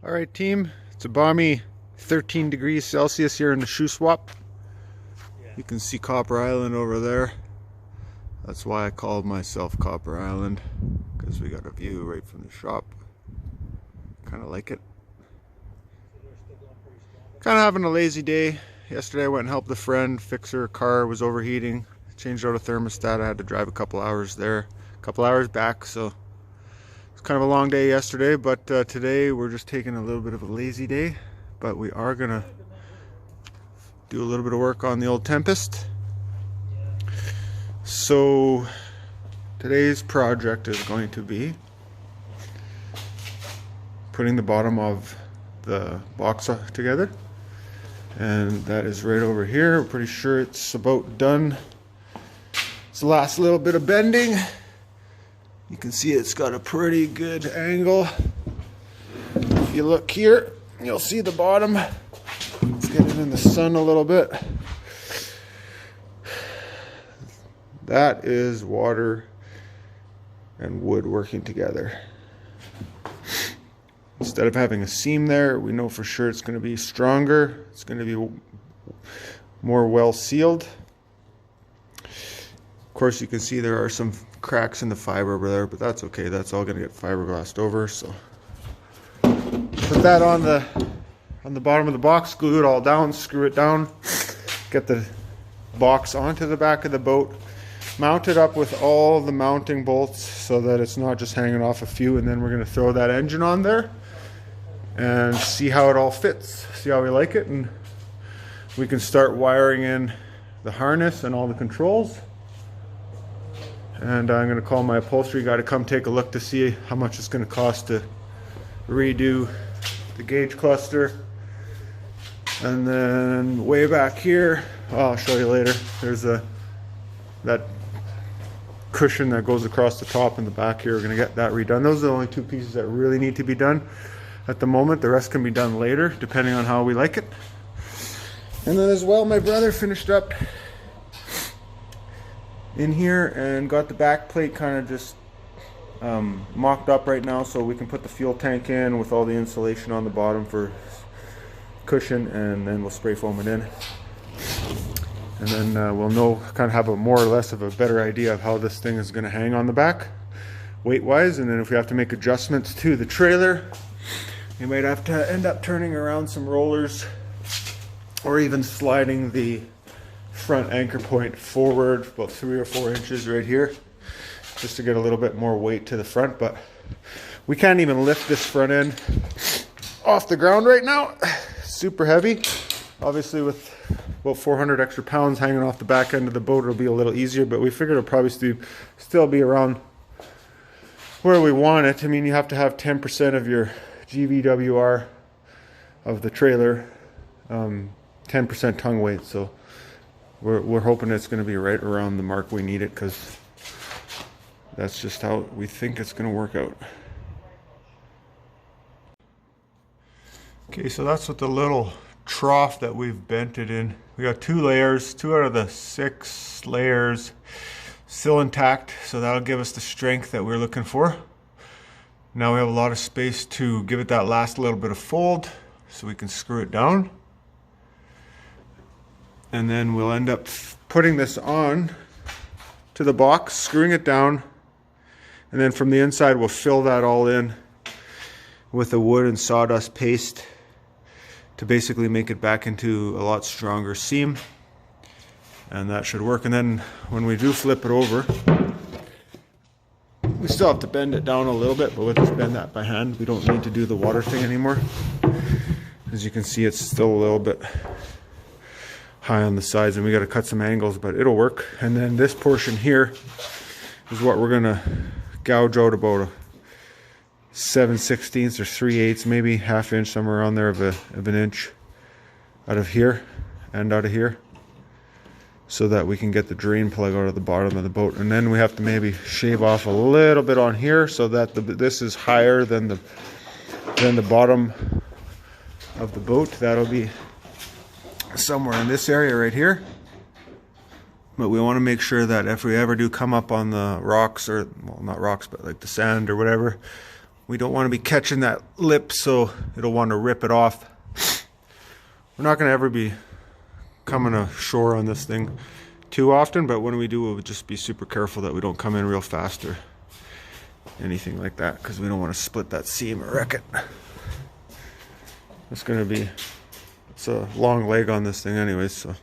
All right, team, it's a balmy 13 degrees Celsius here in the shoe swap. You can see Copper Island over there. That's why I called myself Copper Island, because we got a view right from the shop. Kind of like it. Kind of having a lazy day. Yesterday I went and helped a friend fix her car. It was overheating. Changed out a thermostat. I had to drive a couple hours there, a couple hours back, so it's kind of a long day yesterday, but today we're just taking a little bit of a lazy day, but we are gonna do a little bit of work on the old Tempest. So today's project is going to be putting the bottom of the box together, and that is right over here. We're pretty sure it's about done. It's the last little bit of bending. You can see it's got a pretty good angle. If you look here, you'll see the bottom. Let's get it in the sun a little bit. That is water and wood working together. Instead of having a seam there, we know for sure it's going to be stronger. It's going to be more well sealed. Of course, you can see there are some cracks in the fiber over there, but that's okay. That's all going to get fiberglassed over. So put that on the bottom of the box, glue it all down, screw it down, get the box onto the back of the boat, mount it up with all the mounting bolts so that it's not just hanging off a few, and then we're going to throw that engine on there and see how it all fits, see how we like it, and we can start wiring in the harness and all the controls. And I'm going to call my upholstery guy to come take a look to see how much it's going to cost to redo the gauge cluster. And then way back here, I'll show you later, there's that cushion that goes across the top and the back here. We're going to get that redone. Those are the only two pieces that really need to be done at the moment. The rest can be done later, depending on how we like it. And then as well, my brother finished up in here and got the back plate kind of just mocked up right now, so we can put the fuel tank in with all the insulation on the bottom for cushion, and then we'll spray foam it in, and then we'll know, kind of have a more or less of a better idea of how this thing is going to hang on the back weight wise. And then if we have to make adjustments to the trailer, you might have to end up turning around some rollers or even sliding the front anchor point forward about 3 or 4 inches right here, just to get a little bit more weight to the front. But we can't even lift this front end off the ground right now. Super heavy. Obviously with about 400 extra pounds hanging off the back end of the boat, it'll be a little easier, but we figured it'll probably still be around where we want it. I mean, you have to have 10% of your GVWR of the trailer, 10% tongue weight, so we're hoping it's going to be right around the mark we need it, because that's just how we think it's going to work out. Okay, so that's what the little trough that we've bent it in. We got 2 layers, 2 out of the 6 layers still intact, so that'll give us the strength that we're looking for. Now we have a lot of space to give it that last little bit of fold, so we can screw it down. And then we'll end up putting this on to the box, screwing it down, and then from the inside we'll fill that all in with a wood and sawdust paste to basically make it back into a lot stronger seam, and that should work. And then when we do flip it over, we still have to bend it down a little bit, but we'll just bend that by hand. We don't need to do the water thing anymore. As you can see, it's still a little bit high on the sides, and we got to cut some angles, but it'll work. And then this portion here is what we're gonna gouge out about a 7/16 or 3/8, maybe ½ inch, somewhere around there of an inch out of here and out of here, so that we can get the drain plug out of the bottom of the boat. And then we have to maybe shave off a little bit on here so that this is higher than the bottom of the boat. That'll be somewhere in this area right here. But we want to make sure that if we ever do come up on the rocks, or, well, not rocks, but like the sand or whatever, We don't want to be catching that lip, so it'll want to rip it off. We're not going to ever be coming ashore on this thing too often, but when we do, we'll just be super careful that we don't come in real fast or anything like that, because we don't want to split that seam or wreck it. It's going to be, it's a long leg on this thing anyways, so.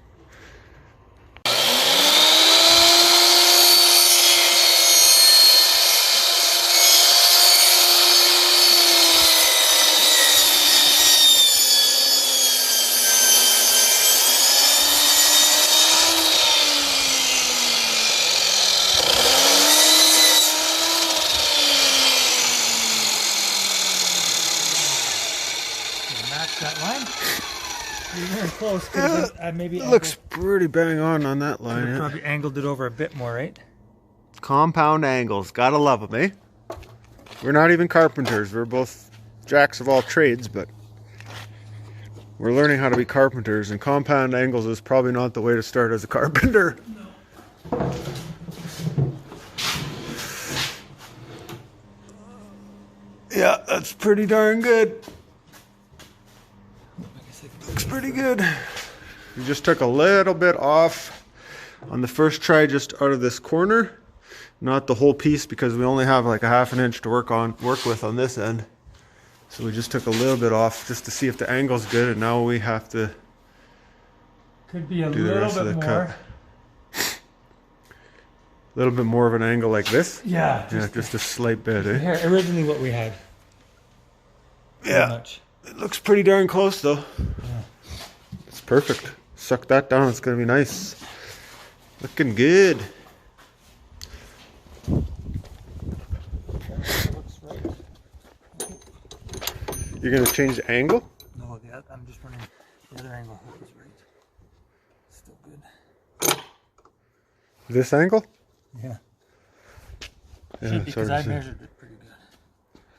That line? You're very close. Maybe it looks pretty bang on that line. Yeah. Probably angled it over a bit more, right? Compound angles, gotta love them, eh? We're not even carpenters. We're both jacks of all trades, but we're learning how to be carpenters, and compound angles is probably not the way to start as a carpenter. No. Yeah, that's pretty darn good. Looks pretty good. We just took a little bit off on the first try, just out of this corner, not the whole piece, because we only have like a ½ an inch to work with on this end. So we just took a little bit off just to see if the angle's good, and now we have to could be a do the little rest bit of the more. cut. A little bit more of an angle like this. Yeah, just a slight bit. Eh? Here, originally what we had. Yeah. It looks pretty darn close though. Yeah. It's perfect. Suck that down, it's gonna be nice. Looking good. You're gonna change the angle? No, I'm just running the other angle. That was right. Still good. This angle? Yeah. Yeah, because I measured it pretty good.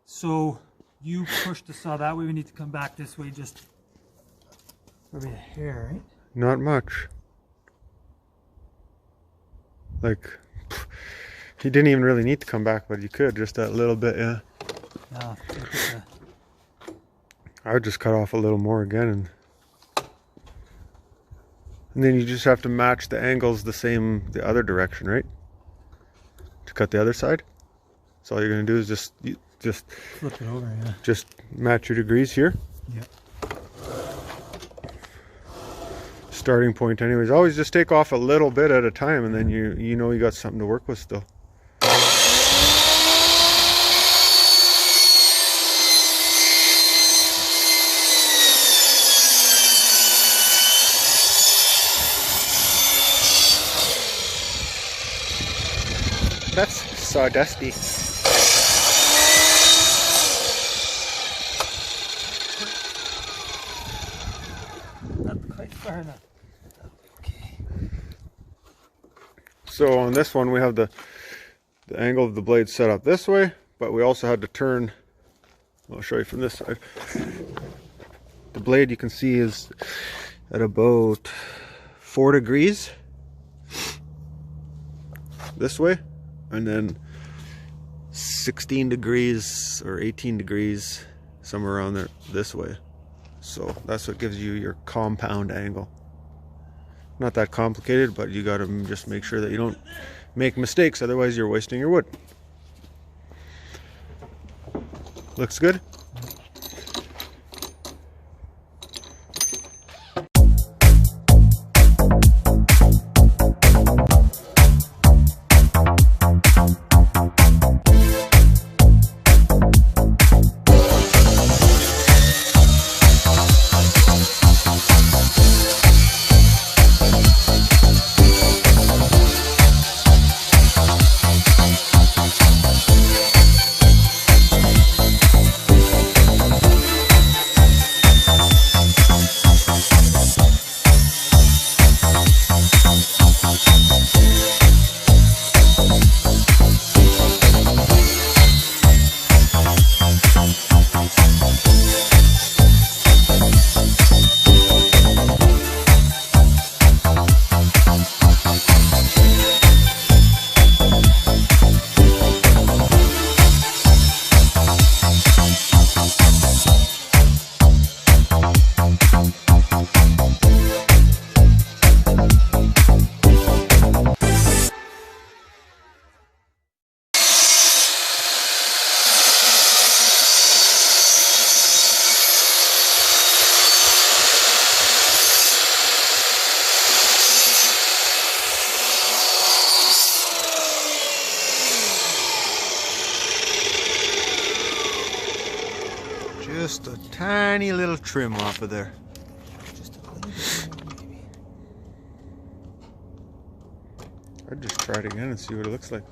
So you push the saw that way, we need to come back this way, just probably a hair, right? Not much. Like, he didn't even really need to come back, but you could, just that little bit, yeah. No, I would just cut off a little more again, and then you just have to match the angles the other direction, right? To cut the other side. So all you're gonna do is just flip it over, yeah. Just match your degrees here. Yeah. Starting point anyways. Always just take off a little bit at a time, and then you know you got something to work with still. That's sawdusty. Not quite far enough. Okay. So on this one we have the angle of the blade set up this way, but we also had to turn. I'll show you from this side. The blade, you can see, is at about 4 degrees this way, and then 16 degrees or 18 degrees somewhere around there this way. So that's what gives you your compound angle. Not that complicated, but you got to just make sure that you don't make mistakes, otherwise you're wasting your wood. Looks good. just a tiny little trim off of there. Just a little bit, maybe. I'd just try it again and see what it looks like.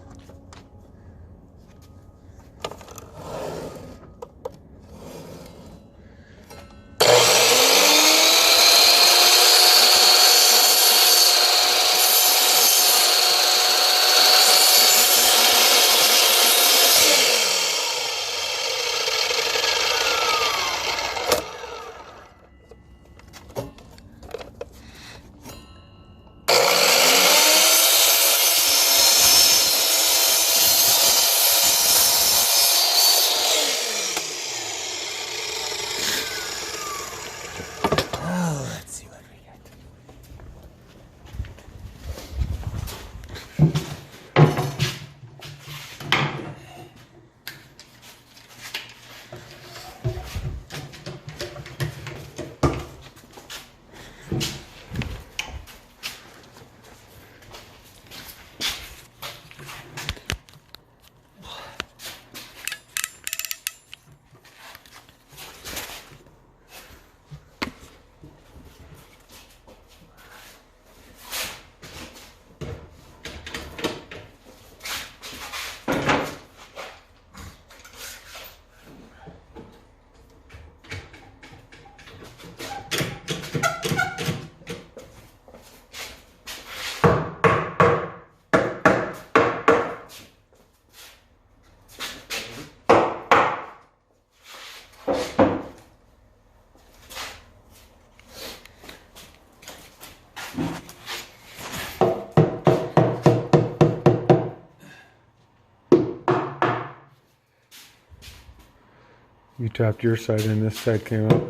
You tapped your side and this side came up.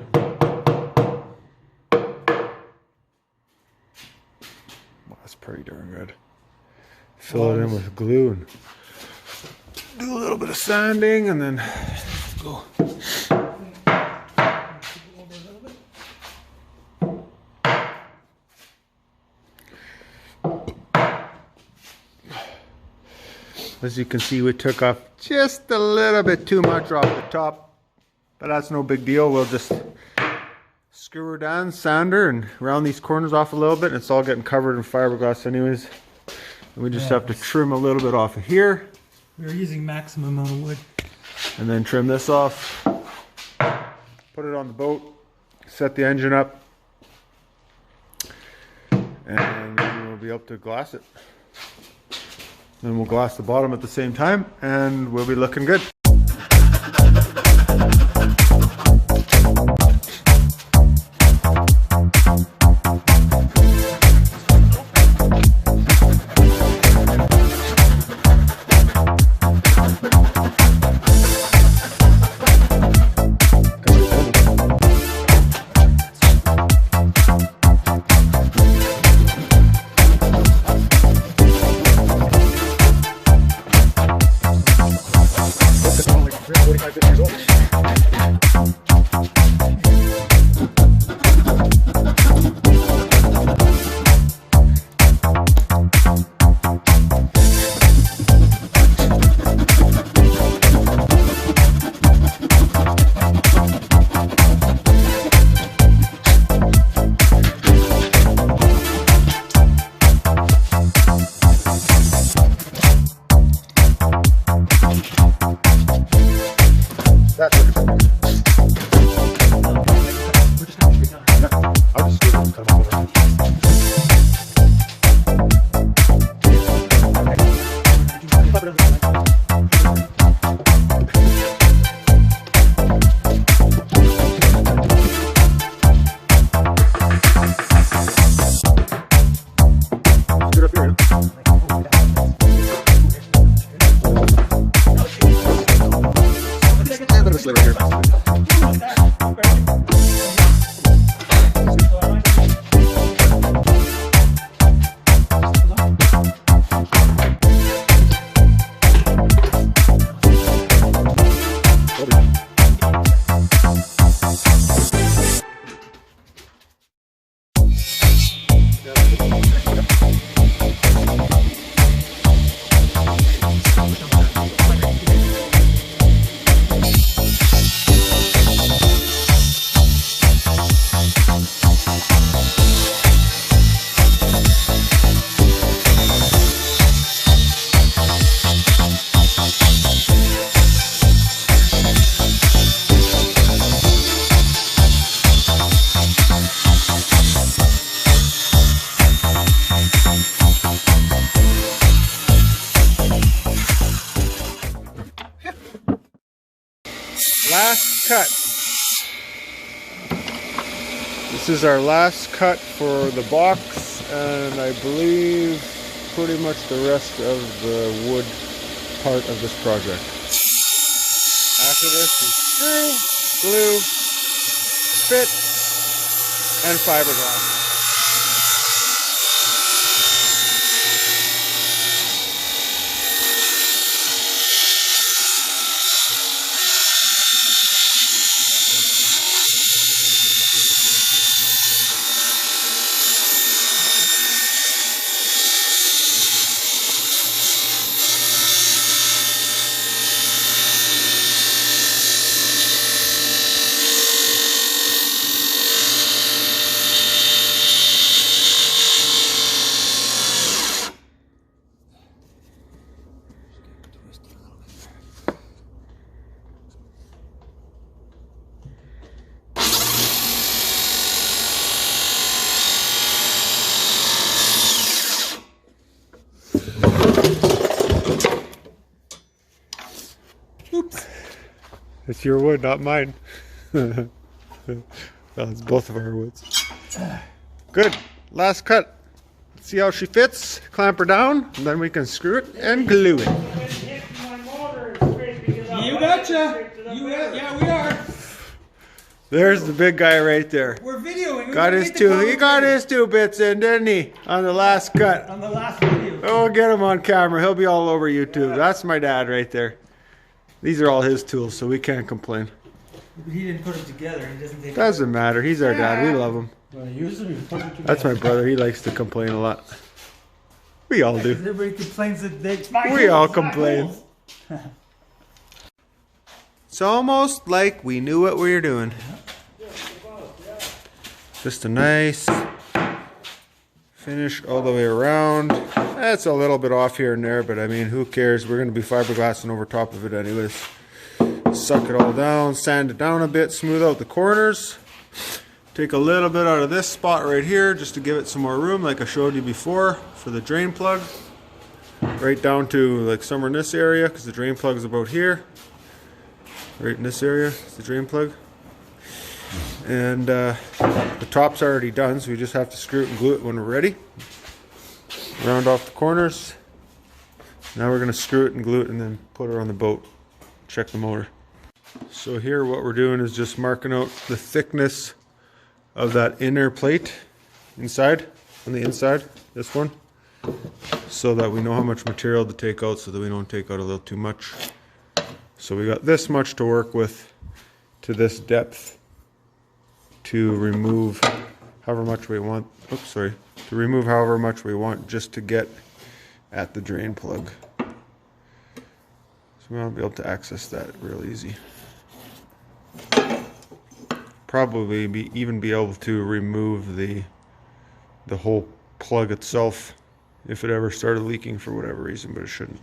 Well, that's pretty darn good. Fill it in with glue and do a little bit of sanding and then go. As you can see, we took off just a little bit too much off the top. But that's no big deal. We'll just screw her down, sand her, and round these corners off a little bit. And it's all getting covered in fiberglass anyways. And we just have to trim a little bit off of here. We're using maximum amount of wood. And then trim this off. Put it on the boat. Set the engine up. And then we'll be able to glass it. Then we'll glass the bottom at the same time. And we'll be looking good. last cut. This is our last cut for the box, and I believe pretty much the rest of the wood part of this project. After this is screw, glue, fit, and fiberglass. Oops. It's your wood, not mine. Well, it's both of our woods. Good. Last cut. Let's see how she fits. Clamp her down, and then we can screw it and glue it. You betcha. Yeah, we are. There's the big guy right there. We're videoing. He got his 2 bits in, didn't he? On the last cut. On the last video. Oh, get him on camera. He'll be all over YouTube. That's my dad right there. These are all his tools, so we can't complain. He didn't put them together. He doesn't take Doesn't matter. He's our dad. We love him. That's my brother. He likes to complain a lot. We all do. Everybody complains that We all complain. It's almost like we knew what we were doing. Just a nice finish all the way around. That's a little bit off here and there, but I mean, who cares? We're going to be fiberglassing over top of it anyways. Suck it all down, sand it down a bit, smooth out the corners. Take a little bit out of this spot right here just to give it some more room, like I showed you before, for the drain plug. Right down to like somewhere in this area, because the drain plug is about here. Right in this area is the drain plug. And the top's already done, so we just have to screw it and glue it when we're ready. Round off the corners. Now we're going to screw it and glue it and then put her on the boat. Check the motor. So here what we're doing is just marking out the thickness of that inner plate inside, on the inside, this one, so that we know how much material to take out so that we don't take out a little too much. So we got this much to work with to this depth to remove however much we want. Oops, sorry. To remove however much we want just to get at the drain plug. So we won't be able to access that real easy. Probably even be able to remove the whole plug itself if it ever started leaking for whatever reason, but it shouldn't.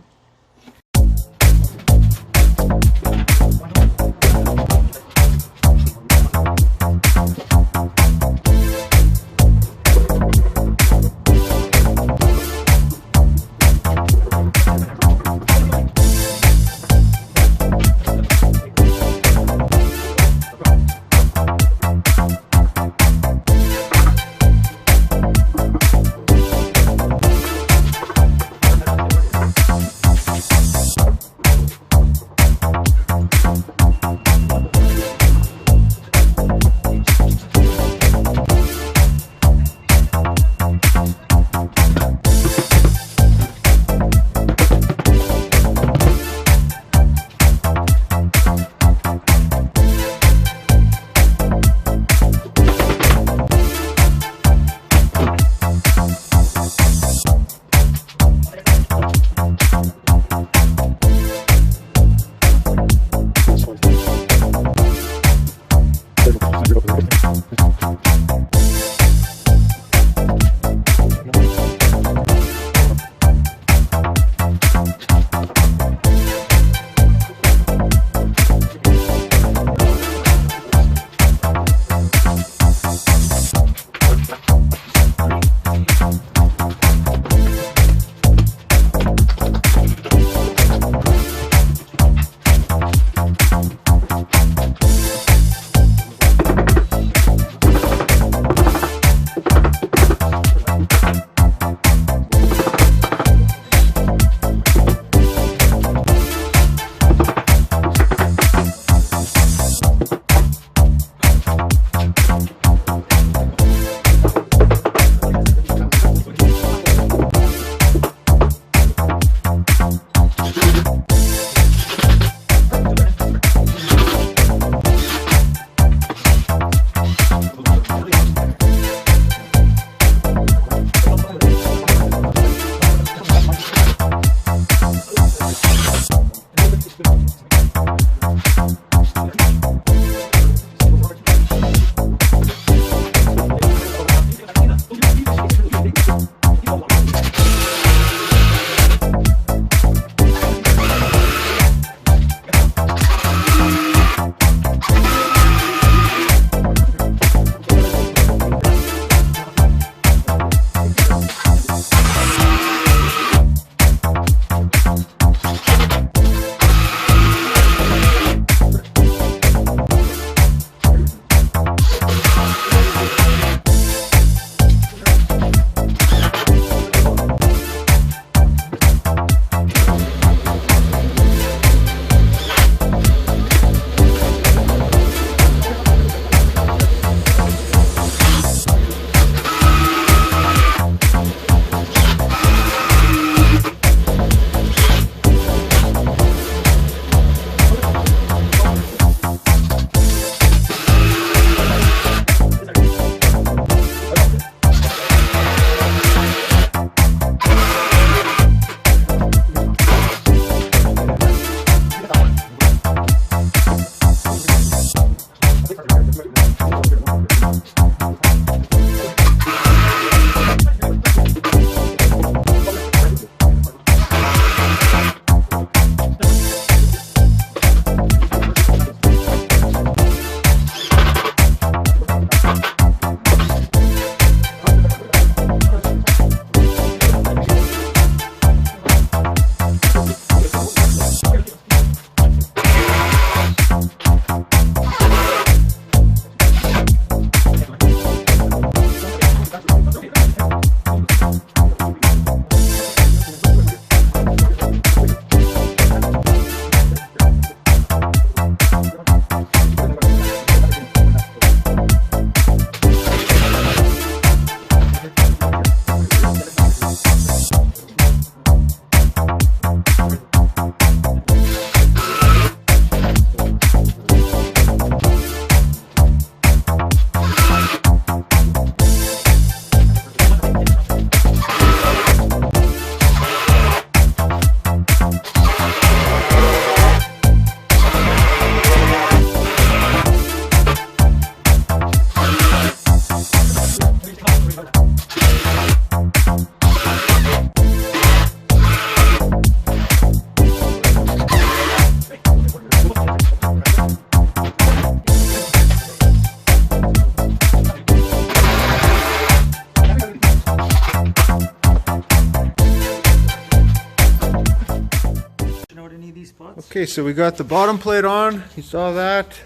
Okay, so we got the bottom plate on. You saw that.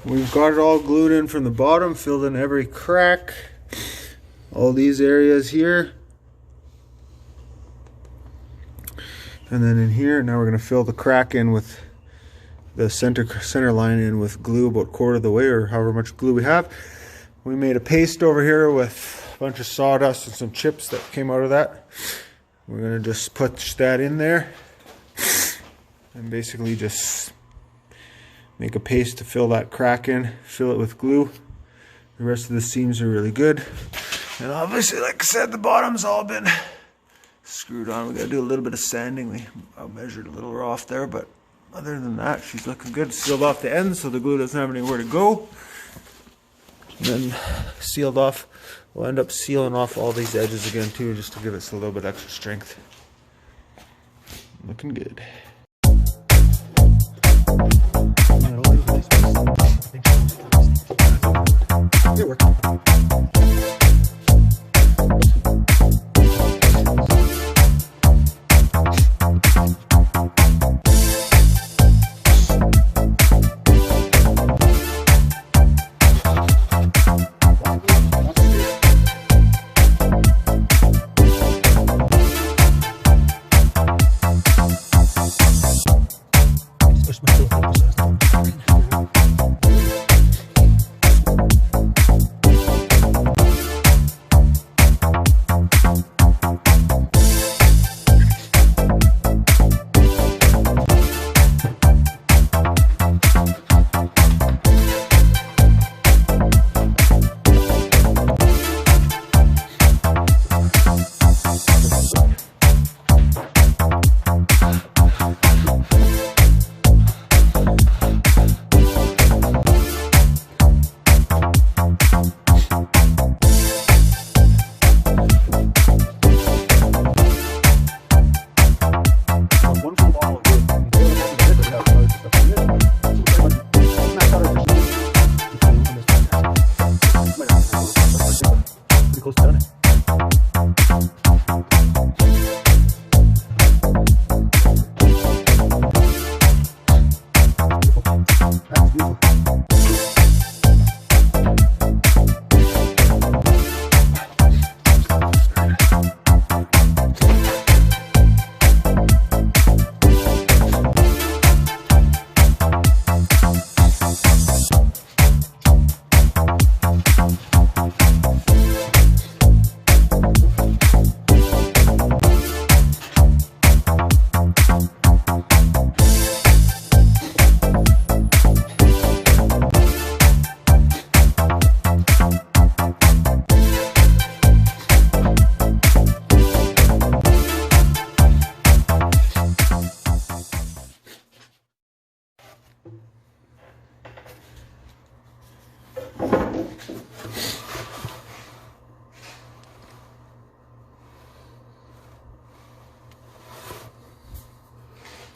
We've got it all glued in from the bottom, filled in every crack. All these areas here. And then in here, now we're going to fill the crack in with the center line in with glue about quarter of the way, or however much glue we have. We made a paste over here with a bunch of sawdust and some chips that came out of that. We're going to just put that in there and basically just make a paste to fill that crack in, fill it with glue. The rest of the seams are really good. And obviously, like I said, the bottom's all been screwed on. We got to do a little bit of sanding. I measured a little off there, but other than that, she's looking good. Sealed off the ends so the glue doesn't have anywhere to go. And then sealed off. We'll end up sealing off all these edges again too, just to give us a little bit extra strength. Looking good. It worked.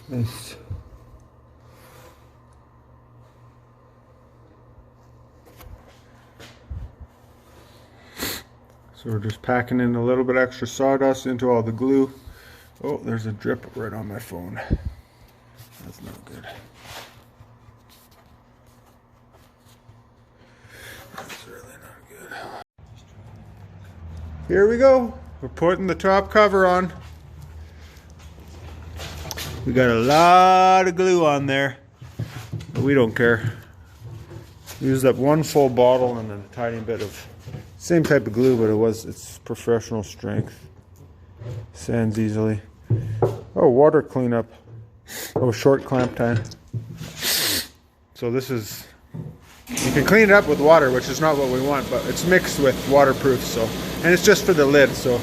Nice. So we're just packing in a little bit extra sawdust into all the glue. Oh, there's a drip right on my phone. That's not good. That's really not good. Here we go. We're putting the top cover on. We got a lot of glue on there, but we don't care. We used up one full bottle and then a tiny bit of same type of glue, but it's professional strength. Sands easily. Oh, water cleanup. Oh, short clamp time. So this is, you can clean it up with water, which is not what we want, but it's mixed with waterproof, so, and it's just for the lid, so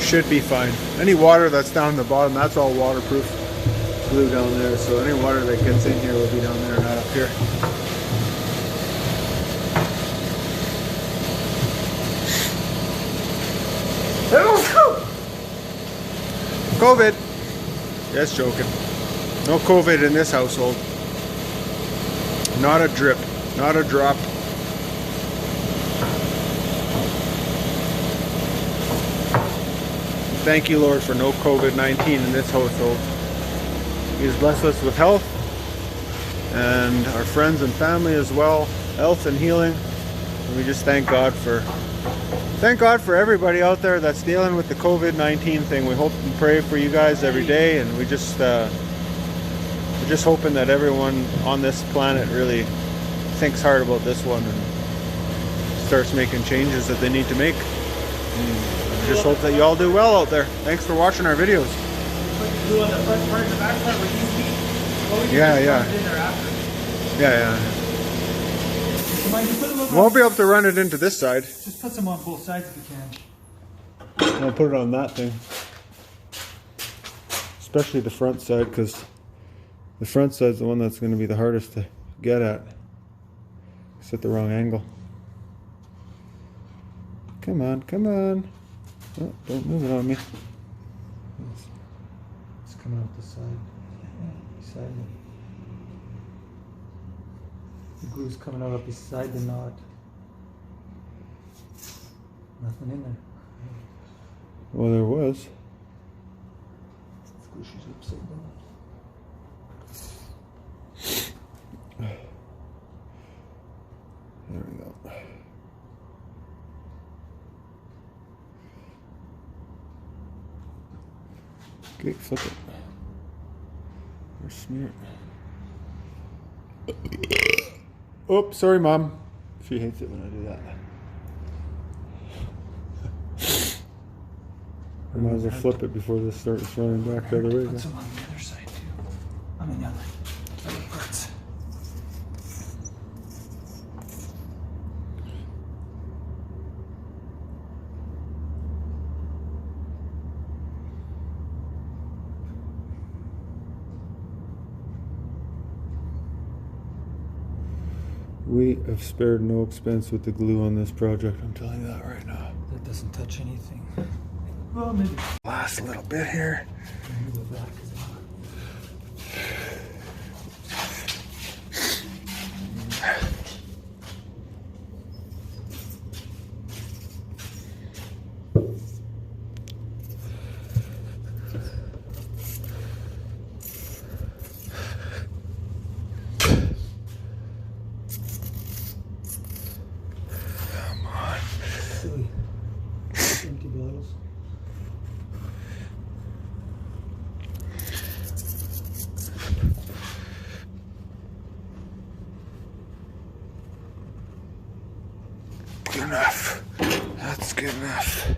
should be fine. Any water that's down the bottom, that's all waterproof glue down there, so any water that gets in here will be down there, not up here. COVID. Just joking. No COVID in this household. Not a drip, not a drop. Thank you, Lord, for no COVID-19 in this household. He's blessed us with health, and our friends and family as well, health and healing. And we just thank God for everybody out there that's dealing with the COVID-19 thing. We hope and pray for you guys every day, and we're just hoping that everyone on this planet really thinks hard about this one and starts making changes that they need to make. And just hope that you all do well out there. Thanks for watching our videos. Yeah. Won't be able to run it into this side. Just put some on both sides if you can. I'll put it on that thing. Especially the front side, because the front side's the one that's going to be the hardest to get at. It's at the wrong angle. Come on, come on. Oh, don't move it on me. It's coming out the side. Beside me. The glue's coming out up beside the knot. Nothing in there. Well, there was. Squishy's upside down. There we go. Okay, flip it. Or smear it. Oh, sorry, Mom. She hates it when I do that. I might as well flip it before this starts running back the other way. Put some on the other side too. I mean the other parts. We have spared no expense with the glue on this project, I'm telling you that right now. That doesn't touch anything. Well, maybe. Last little bit here. Empty bottles. Good enough. That's good enough.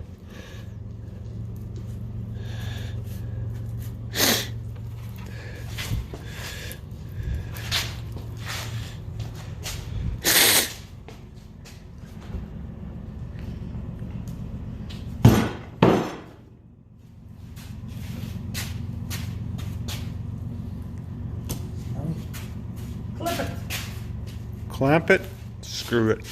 Clip it. Clamp it, screw it.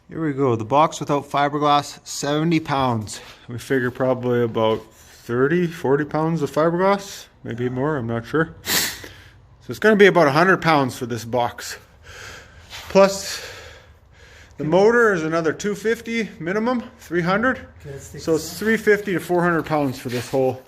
Here we go, the box without fiberglass, 70 pounds. We figure probably about 30, 40 pounds of fiberglass, maybe more, I'm not sure. So it's gonna be about 100 pounds for this box. Plus, the motor is another 250 minimum, 300. So it's 350 to 400 pounds for this whole